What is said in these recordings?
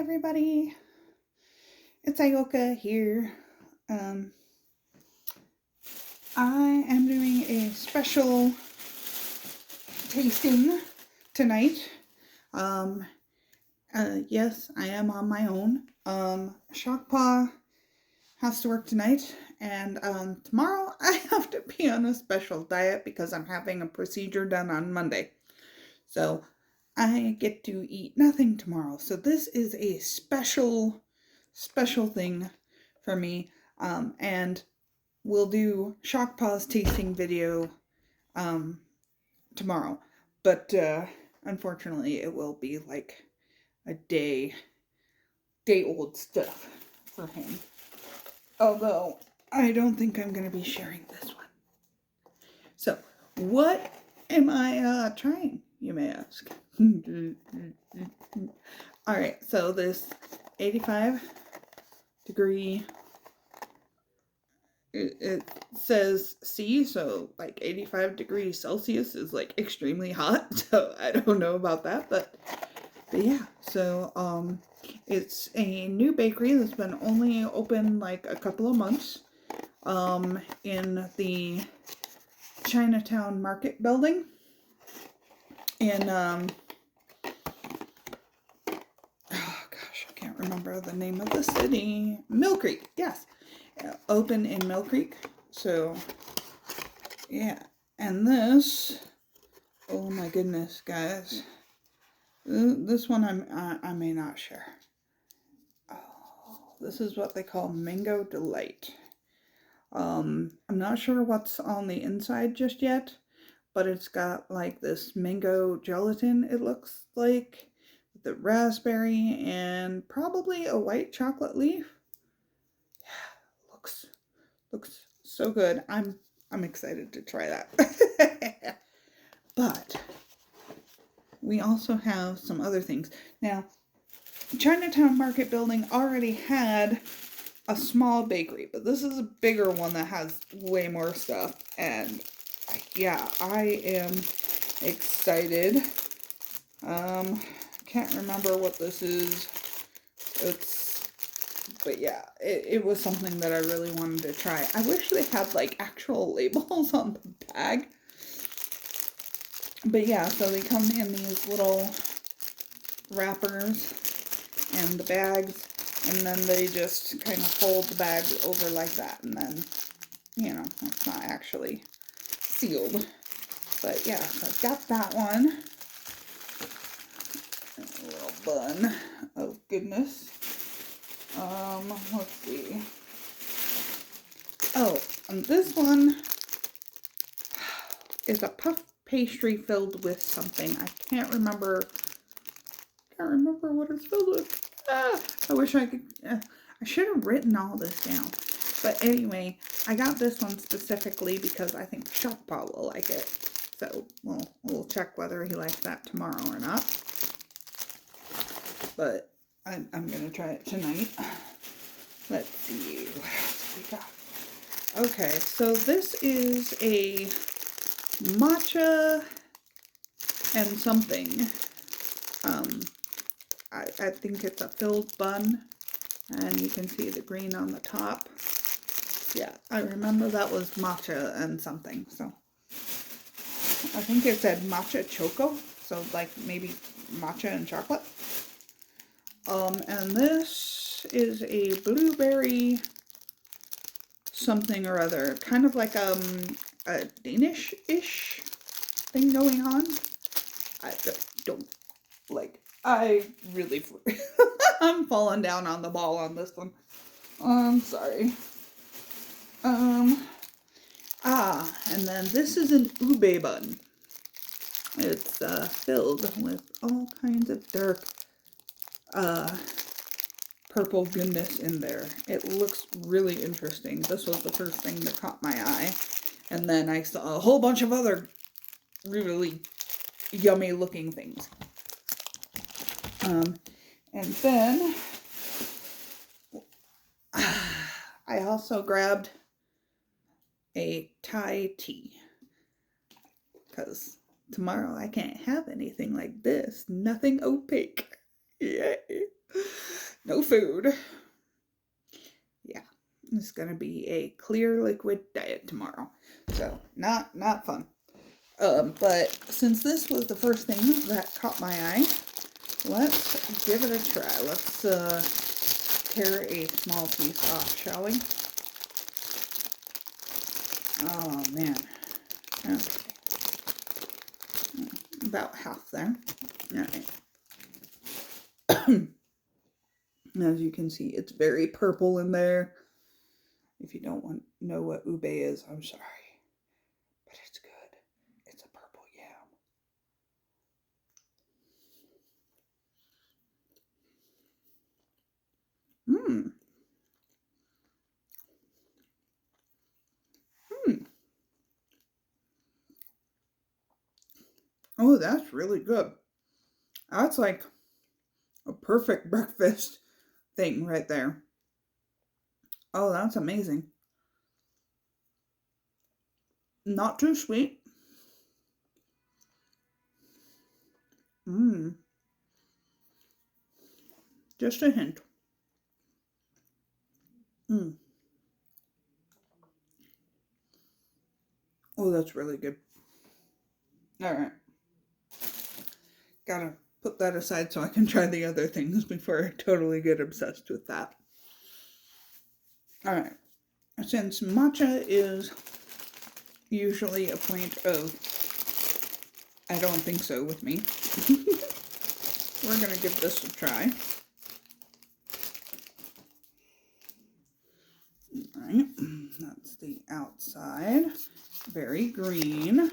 everybody, it's Ayoka here. Um, I am doing a special tasting tonight. Um, yes, I am on my own. Shockpaw has to work tonight, and tomorrow I have to be on a special diet because I'm having a procedure done on Monday. So I get to eat nothing tomorrow. So this is a special thing for me. And we'll do Shockpaw's tasting video tomorrow. But unfortunately it will be like a day old stuff for him. Although I don't think I'm gonna be sharing this one. So what am I trying, you may ask? Alright, so this 85-degree, it says C, so like 85 degrees Celsius is like extremely hot, so I don't know about that, but yeah, so it's a new bakery that's been only open like a couple of months in the Chinatown Market building in oh gosh, I can't remember the name of the city. Mill Creek, yes. Open in Mill Creek. So yeah, and this, oh my goodness, guys, this one I may not share. Oh, this is what they call Mango Delight. I'm not sure what's on the inside just yet, but it's got like this mango gelatin, it looks like, with the raspberry and probably a white chocolate leaf. Yeah, looks so good. I'm excited to try that. But we also have some other things. Now, Chinatown Market building already had a small bakery, but this is a bigger one that has way more stuff, and yeah, I am excited. Can't remember what this is. But yeah, it was something that I really wanted to try. I wish they had like actual labels on the bag. But yeah, so they come in these little wrappers and the bags, and then they just kind of fold the bag over like that, and then, you know, it's not actually sealed. But yeah, so I've got that one. A little bun. Oh goodness. Let's see. Oh, and this one is a puff pastry filled with something. I can't remember what it's filled with. I wish I could. I should have written all this down. But anyway, I got this one specifically because I think Shockpaw will like it. So we'll check whether he likes that tomorrow or not. But I'm gonna try it tonight. Let's see what else we got. Okay, so this is a matcha and something. I think it's a filled bun, and you can see the green on the top. Yeah, I remember that was matcha and something, so I think it said matcha choco, so like maybe matcha and chocolate. And this is a blueberry something or other, kind of like a Danish-ish thing going on. I don't like. I really I'm falling down on the ball on this one. I'm sorry. And then this is an ube bun. It's filled with all kinds of dark purple goodness in there. It looks really interesting. This was the first thing that caught my eye. And then I saw a whole bunch of other really yummy looking things. And then I also grabbed a Thai tea, because tomorrow I can't have anything like this. Nothing opaque. Yay. No food. Yeah, it's gonna be a clear liquid diet tomorrow. So not fun. But since this was the first thing that caught my eye, let's give it a try. Let's tear a small piece off, shall we? Oh man. Okay. About half there. Alright. As you can see, it's very purple in there. If you don't know what ube is, I'm sorry. But it's good. It's a purple yam. Oh, that's really good. That's like a perfect breakfast thing right there. Oh, that's amazing. Not too sweet. Mmm. Just a hint. Mmm. Oh, that's really good. Alright. Gotta put that aside so I can try the other things before I totally get obsessed with that. Alright. Since matcha is usually a point of I don't think so with me, we're gonna give this a try. Alright, that's the outside. Very green.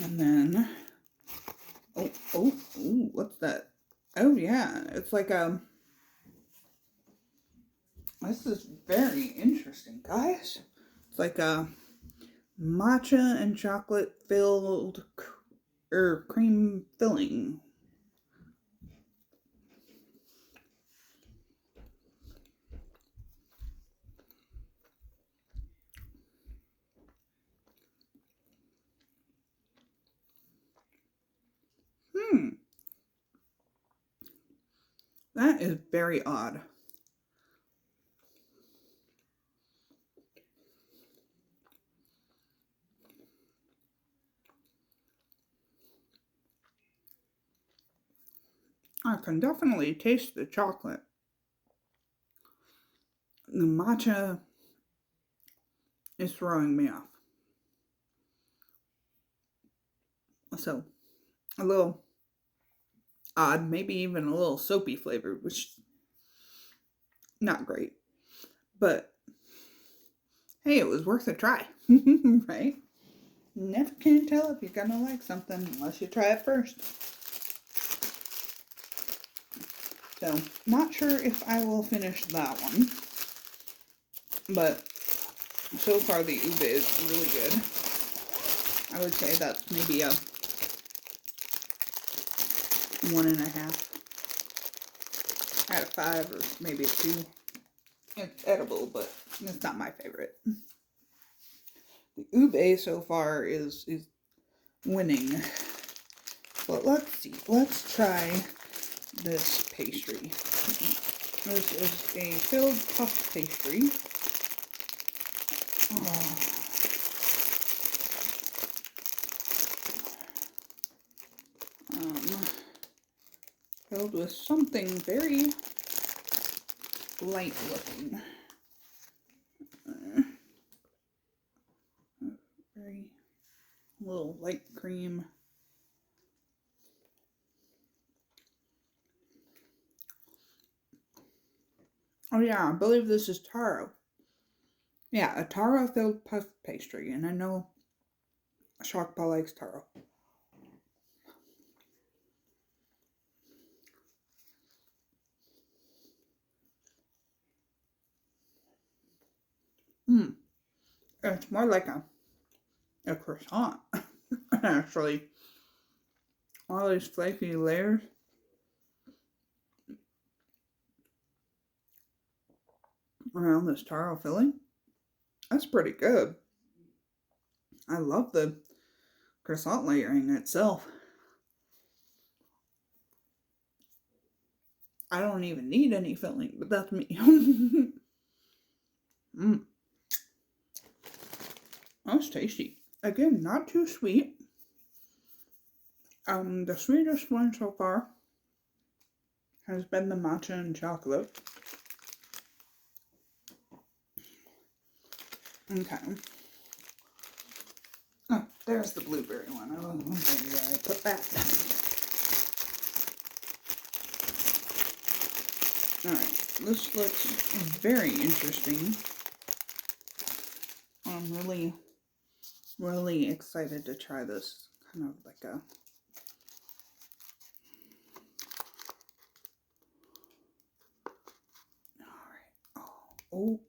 And then, oh, what's that? Oh yeah, it's like this is very interesting, guys. It's like a matcha and chocolate filled cream filling. That is very odd. I can definitely taste the chocolate. The matcha is throwing me off. So, a little odd, maybe even a little soapy flavor, which not great. But hey, it was worth a try, right? Never can tell if you're gonna like something unless you try it first. So, not sure if I will finish that one, but so far the ube is really good. I would say that's maybe a 1.5 out of 5, or maybe a 2. It's edible, but it's not my favorite. The ube so far is winning. But let's see. Let's try this pastry. This is a filled puff pastry. Filled with something very light looking. Very little light cream. Oh yeah, I believe this is taro. Yeah, a taro filled puff pastry, and I know Shakpa likes taro. It's more like a croissant. Actually, all these flaky layers. Around this taro filling. That's pretty good. I love the croissant layering itself. I don't even need any filling, but that's me. mm. That's tasty. Again, not too sweet. The sweetest one so far has been the matcha and chocolate. Okay. Oh, there's the blueberry one. I was wondering where I put that. Alright, this looks very interesting. I'm really excited to try this. Kind of like a... Alright.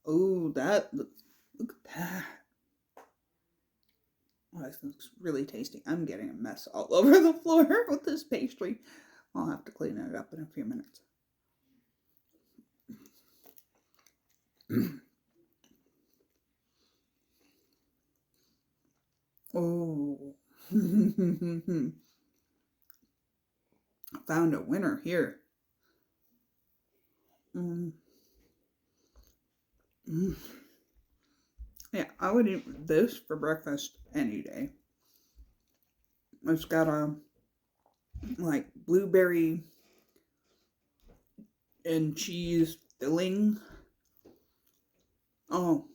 Oh, that looks... Look at that. Oh, this looks really tasty. I'm getting a mess all over the floor with this pastry. I'll have to clean it up in a few minutes. Oh. Found a winner here. Mm. Mm. Yeah, I would eat this for breakfast any day. It's got a like blueberry and cheese filling. Oh.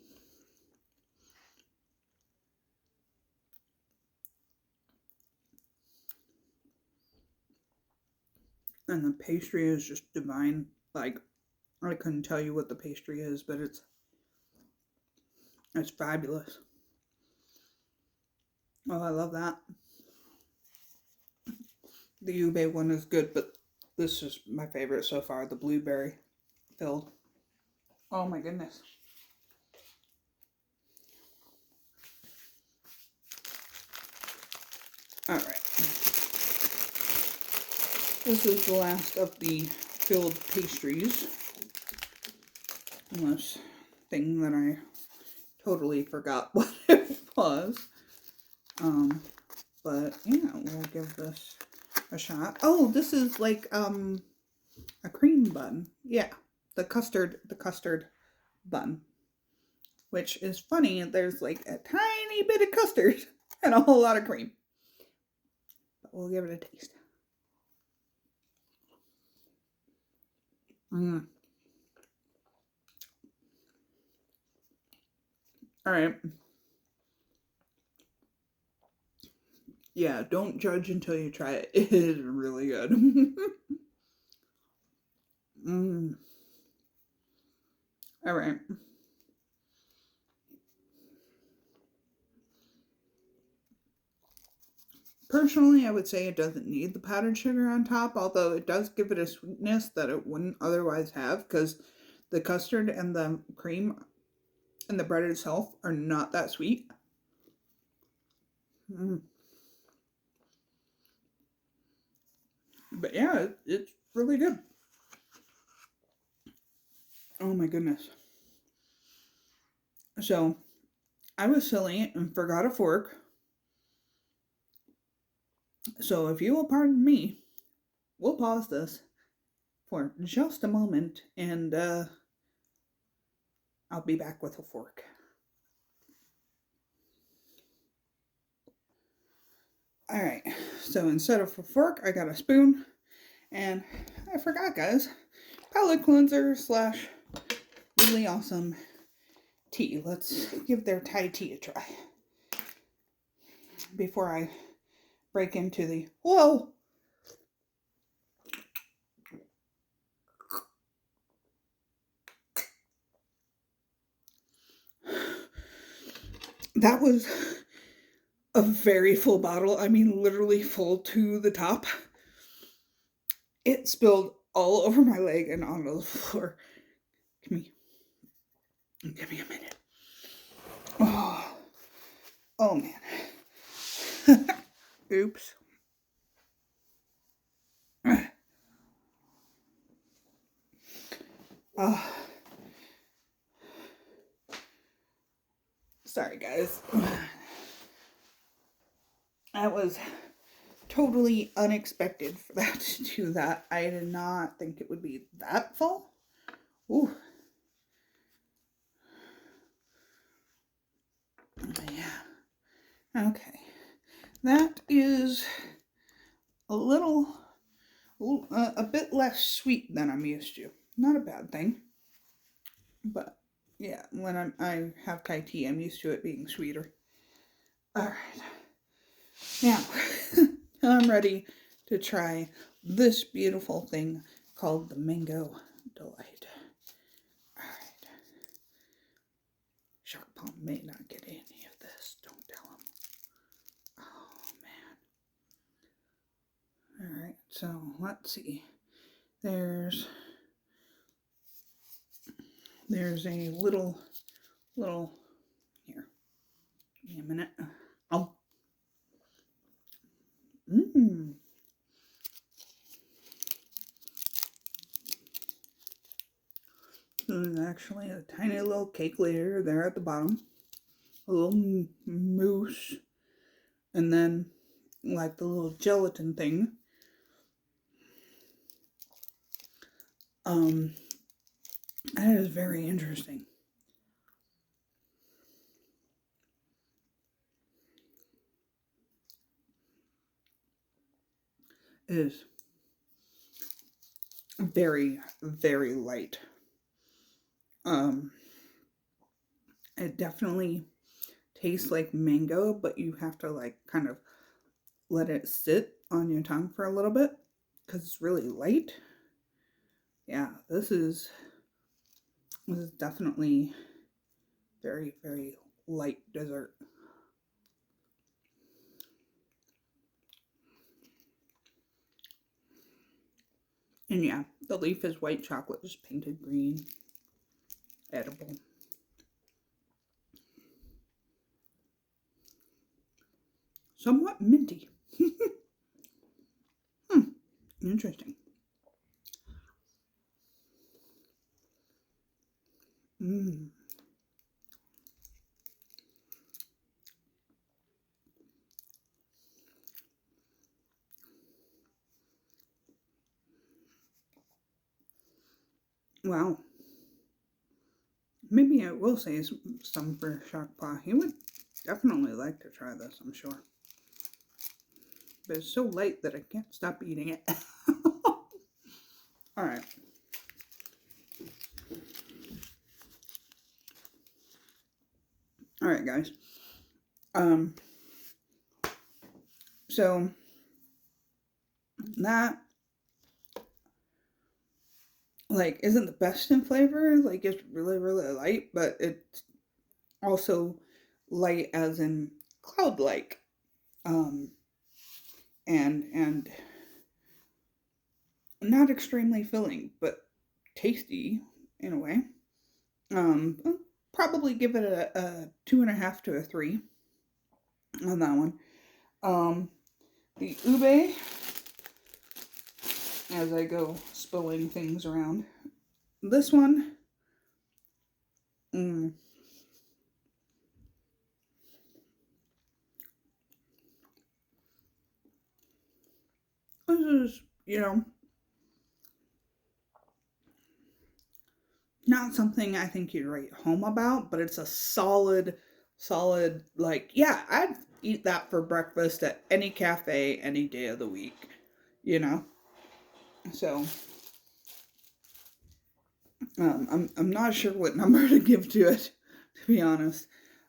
And the pastry is just divine. Like, I couldn't tell you what the pastry is, but it's fabulous. Oh, I love that. The ube one is good, but this is my favorite so far, the blueberry filled. Oh my goodness. Alright. This is the last of the filled pastries. This thing that I totally forgot what it was. But yeah, we'll give this a shot. Oh, this is like a cream bun. Yeah, the custard bun. Which is funny, there's like a tiny bit of custard and a whole lot of cream. But we'll give it a taste. Alright. Yeah, don't judge until you try it. It is really good. Alright. Personally, I would say it doesn't need the powdered sugar on top, although it does give it a sweetness that it wouldn't otherwise have, because the custard and the cream and the bread itself are not that sweet. But yeah, it's really good. Oh my goodness. So, I was silly and forgot a fork. So if you will pardon me, we'll pause this for just a moment and I'll be back with a fork. Alright, so instead of a fork, I got a spoon. And I forgot, guys, palate cleanser slash really awesome tea. Let's give their Thai tea a try. Before I break into the, whoa! That was a very full bottle. I mean, literally full to the top. It spilled all over my leg and onto the floor. Give me a minute. Oh man. Oops. Sorry guys. That was totally unexpected for that to do that. I did not think it would be that full. Ooh. Yeah. Okay. That is a little, a bit less sweet than I'm used to. Not a bad thing. But yeah, when I have Thai tea, I'm used to it being sweeter. All right. Now, I'm ready to try this beautiful thing called the Mango Delight. All right. Shark Palm may not get any of this. Don't tell him. Oh, man. All right. So, let's see. There's a little, here. Give me a minute. Oh. Mmm. There's actually a tiny little cake layer there at the bottom. A little mousse. And then, like the little gelatin thing. That is very interesting. It is very, very light. It definitely tastes like mango, but you have to like kind of let it sit on your tongue for a little bit because it's really light. Yeah, this is definitely very, very light dessert. And yeah, the leaf is white chocolate, just painted green. Edible. Somewhat minty. Interesting. Mmm. Wow. Maybe I will say some for Shakpa. He would definitely like to try this, I'm sure. But it's so light that I can't stop eating it. Alright. Alright, guys. So that like isn't the best in flavor. Like it's really, really light, but it's also light as in cloud-like. Um and not extremely filling, but tasty in a way. I'll probably give it a 2.5 to a 3 on that one. The ube, as I go spilling things around. This one, this is, not something I think you'd write home about, but it's a solid, like, yeah, I'd eat that for breakfast at any cafe any day of the week, So, I'm not sure what number to give to it, to be honest.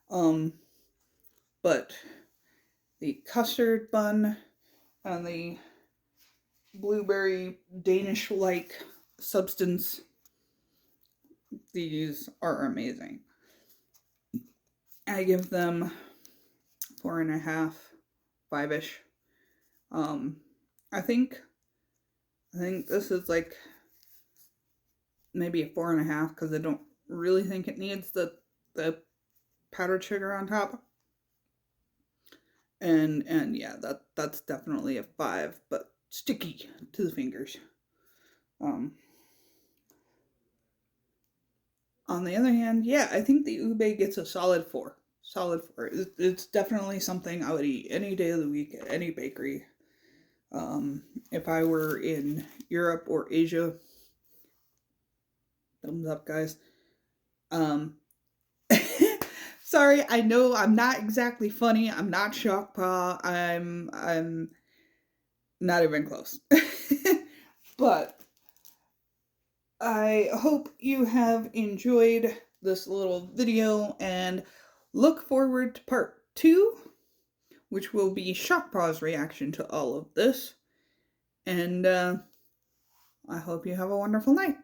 But the custard bun and the blueberry Danish-like substance, these are amazing. I give them 4.5, 5-ish. I think this is like maybe a 4.5 because I don't really think it needs the powdered sugar on top. And yeah, that's definitely a 5, but sticky to the fingers. On the other hand, yeah, I think the ube gets a solid 4. Solid 4. It's definitely something I would eat any day of the week at any bakery. If I were in Europe or Asia, thumbs up, guys. Sorry, I know I'm not exactly funny. I'm not shock pa. I'm not even close. But I hope you have enjoyed this little video and look forward to part 2, which will be Shock Pa's reaction to all of this. And I hope you have a wonderful night.